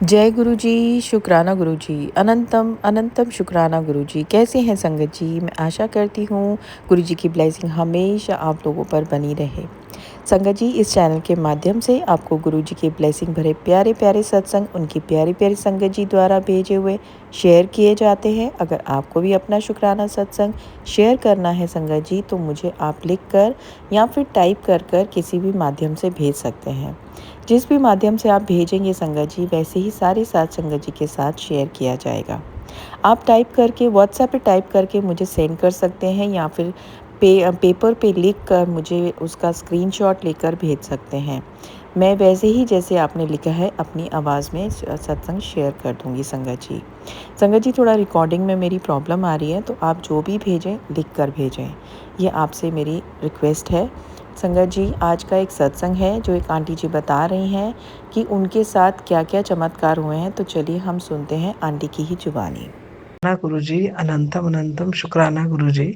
जय गुरु जी, शुक्राना गुरु जी, अनंतम अनंतम शुक्राना गुरु जी। कैसे हैं संगत जी? मैं आशा करती हूँ गुरु जी की ब्लेसिंग हमेशा आप लोगों पर बनी रहे। संगत जी, इस चैनल के माध्यम से आपको गुरु जी के ब्लेसिंग भरे प्यारे प्यारे सत्संग उनकी प्यारी प्यारी संगत जी द्वारा भेजे हुए शेयर किए जाते हैं। अगर आपको भी अपना शुक्राना सत्संग शेयर करना है संगत जी, तो मुझे आप लिख कर या फिर टाइप कर कर किसी भी माध्यम से भेज सकते हैं। जिस भी माध्यम से आप भेजेंगे संगत जी, वैसे ही सारे साथ संगत जी के साथ शेयर किया जाएगा। आप टाइप करके व्हाट्सएप पे टाइप करके मुझे सेंड कर सकते हैं या फिर पेपर पे लिख कर मुझे उसका स्क्रीनशॉट लेकर भेज सकते हैं। मैं वैसे ही जैसे आपने लिखा है अपनी आवाज़ में सत्संग शेयर कर दूंगी संगत जी। संगत जी, थोड़ा रिकॉर्डिंग में मेरी प्रॉब्लम आ रही है, तो आप जो भी भेजें लिख कर भेजें, ये आपसे मेरी रिक्वेस्ट है। संगत जी, आज का एक सत्संग है जो एक आंटी जी बता रही हैं कि उनके साथ क्या क्या चमत्कार हुए हैं। तो चलिए हम सुनते हैं आंटी की ही जुबानी। गुरु जी, अनंतम अनंतम शुक्राना गुरु जी।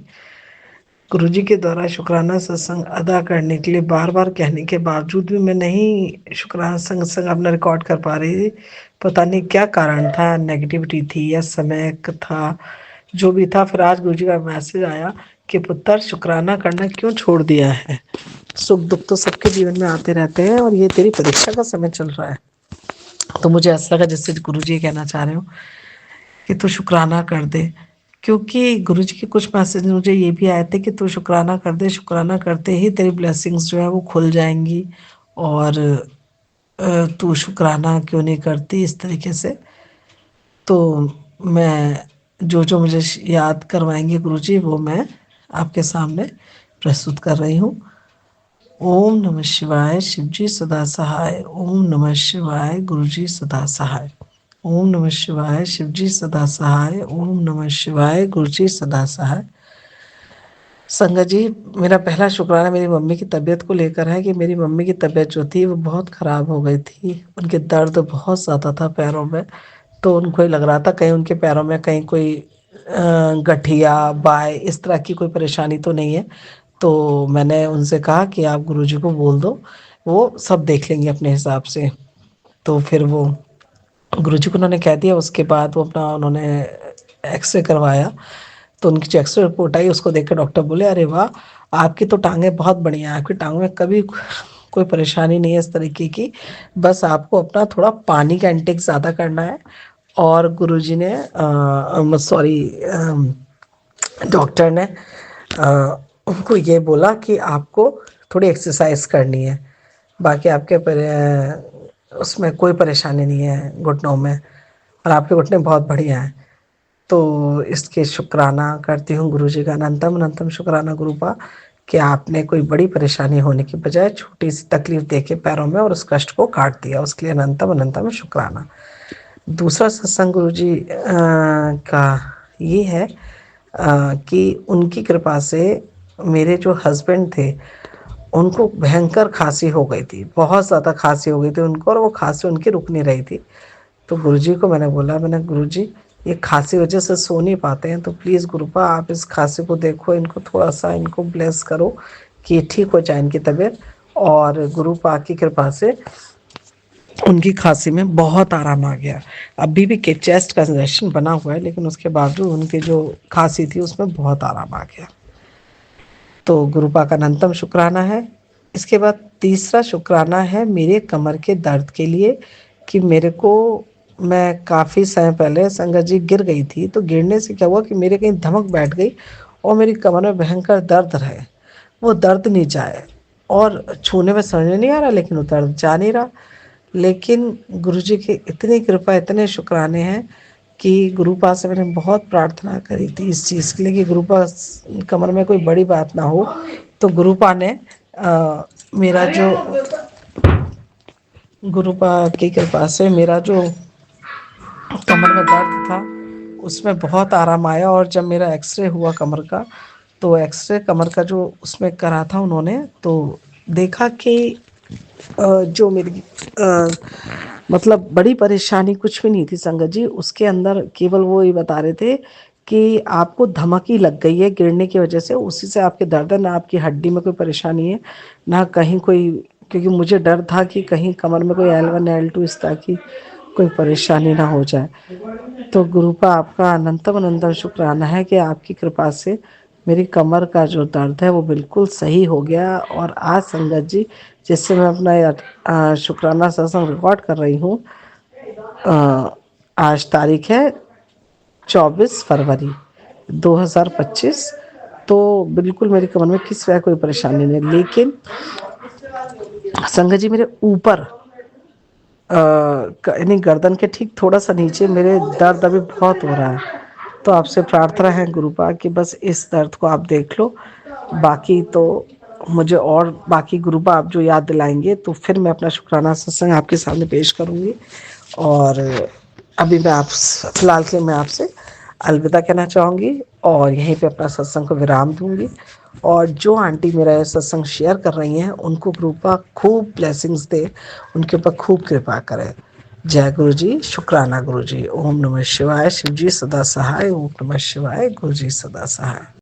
गुरु जी के द्वारा शुक्राना सत्संग अदा करने के लिए बार बार कहने के बावजूद भी मैं नहीं शुक्राना सत्संग अपना रिकॉर्ड कर पा रही थी। पता नहीं क्या कारण था, नेगेटिविटी थी या समय था, जो भी था। फिर आज गुरु जी का मैसेज आया कि पुत्र शुक्राना करना क्यों छोड़ दिया है। सुख दुख तो सबके जीवन में आते रहते हैं और ये तेरी परीक्षा का समय चल रहा है। तो मुझे ऐसा लगा जैसे गुरु जी कहना चाह रहे हो कि तू शुक्राना कर दे, क्योंकि गुरु जी के कुछ मैसेज मुझे ये भी आए थे कि तू शुक्राना कर दे, शुक्राना करते ही तेरी ब्लेसिंग्स जो है वो खुल जाएंगी। और तू शुक्राना क्यों नहीं करती इस तरीके से। तो मैं जो जो मुझे याद करवाएंगे गुरु जी वो मैं आपके सामने प्रस्तुत कर रही हूँ। ओम नमः शिवाय, शिवजी सदा सहाय। ओम नमः शिवाय, गुरुजी सदा सहाय। ओम नमः शिवाय, शिवजी सदा सहाय। ओम नमः शिवाय, गुरुजी सदा सहाय। संगत जी, मेरा पहला शुक्राना मेरी मम्मी की तबीयत को लेकर है कि मेरी मम्मी की तबीयत जो थी वो बहुत ख़राब हो गई थी। उनके दर्द बहुत ज़्यादा था पैरों में। तो उनको ही लग रहा था कहीं उनके पैरों में कहीं कोई गठिया बाय इस तरह की कोई परेशानी तो नहीं है। तो मैंने उनसे कहा कि आप गुरुजी को बोल दो, वो सब देख लेंगे अपने हिसाब से। तो फिर वो गुरुजी को उन्होंने कह दिया। उसके बाद वो अपना उन्होंने एक्सरे करवाया। तो उनकी जो एक्सरे रिपोर्ट आई उसको देख कर डॉक्टर बोले, अरे वाह, आपकी तो टांगें बहुत बढ़िया हैं, आपकी टांगों में कभी कोई परेशानी नहीं है इस तरीके की। बस आपको अपना थोड़ा पानी का इंटेक ज़्यादा करना है। और गुरुजी ने सॉरी डॉक्टर ने उनको ये बोला कि आपको थोड़ी एक्सरसाइज करनी है। बाकी आपके उसमें कोई परेशानी नहीं है घुटनों में, और आपके घुटने बहुत बढ़िया हैं। तो इसके शुक्राना करती हूँ गुरु जी का, अनंतम अनंतम शुक्राना गुरुपा, कि आपने कोई बड़ी परेशानी होने की बजाय छोटी सी तकलीफ देके पैरों में और उस कष्ट को काट दिया, उसके लिए अनंतम अनंतम शुक्राना। दूसरा सत्संग गुरु जी का ये है कि उनकी कृपा से मेरे जो हस्बैंड थे उनको भयंकर खांसी हो गई थी, बहुत ज़्यादा खांसी हो गई थी उनको, और वो खांसी उनकी रुक नहीं रही थी। तो गुरुजी को मैंने बोला, मैंने गुरुजी ये खांसी वजह से सो नहीं पाते हैं, तो प्लीज़ गुरुपा आप इस खांसी को देखो, इनको थोड़ा सा इनको ब्लेस करो कि ठीक हो जाए इनकी तबीयत। और गुरुपा की कृपा से उनकी खांसी में बहुत आराम आ गया। अभी भी के चेस्ट का इंजेक्शन बना हुआ है, लेकिन उसके बावजूद उनकी जो खांसी थी उसमें बहुत आराम आ गया। तो गुरुपा का अनंतम शुक्राना है। इसके बाद तीसरा शुक्राना है मेरे कमर के दर्द के लिए, कि मेरे को मैं काफ़ी समय पहले संगत जी गिर गई थी। तो गिरने से क्या हुआ कि मेरे कहीं धमक बैठ गई और मेरी कमर में भयंकर दर्द रहे, वो दर्द नहीं जाए। और छूने में समझ में नहीं आ रहा, लेकिन वो दर्द जा नहीं रहा। लेकिन गुरु जी की इतनी कृपा, इतने शुक्राने हैं कि गुरुपा से मैंने बहुत प्रार्थना करी थी इस चीज़ के लिए कि गुरुपा कमर में कोई बड़ी बात ना हो। तो गुरुपा ने मेरा जो गुरुपा की कृपा से मेरा जो कमर में दर्द था उसमें बहुत आराम आया। और जब मेरा एक्सरे हुआ कमर का, तो एक्सरे कमर का जो उसमें करा था उन्होंने, तो देखा कि जो मेरी मतलब बड़ी परेशानी कुछ भी नहीं थी संगत जी। उसके अंदर केवल वो ये बता रहे थे कि आपको धमकी लग गई है गिरने की वजह से, उसी से आपके दर्द है, ना आपकी हड्डी में कोई परेशानी है, ना कहीं कोई। क्योंकि मुझे डर था कि कहीं कमर में कोई L1 L2 इस तरह की कोई परेशानी ना हो जाए। तो गुरुपा आपका अनंतम अनंतम शुक्राना है कि आपकी कृपा से मेरी कमर का जो दर्द है वो बिल्कुल सही हो गया। और आज संगत जी, जिससे मैं अपना शुक्राना सत्संग रिकॉर्ड कर रही हूँ, आज तारीख है 24 फरवरी 2025। तो बिल्कुल मेरी कमर में किस तरह कोई परेशानी नहीं, लेकिन संगत जी मेरे ऊपर यानी गर्दन के ठीक थोड़ा सा नीचे मेरे दर्द अभी बहुत हो रहा है। तो आपसे प्रार्थना है गुरुपा कि बस इस दर्द को आप देख लो। बाकी तो मुझे और बाकी गुरुपा आप जो याद दिलाएंगे तो फिर मैं अपना शुक्राना सत्संग आपके सामने पेश करूंगी। और अभी मैं आप फिलहाल के लिए मैं आपसे अलविदा कहना चाहूँगी और यहीं पे अपना सत्संग को विराम दूंगी। और जो आंटी मेरा ये सत्संग शेयर कर रही हैं उनको कृपा खूब ब्लेसिंग्स दे, उनके ऊपर खूब कृपा करे। जय गुरु जी, शुक्राना गुरु जी। ओम नमः शिवाय। शिव जी सदा सहाय। ओम नमः शिवाय। गुरु जी सदा सहाय।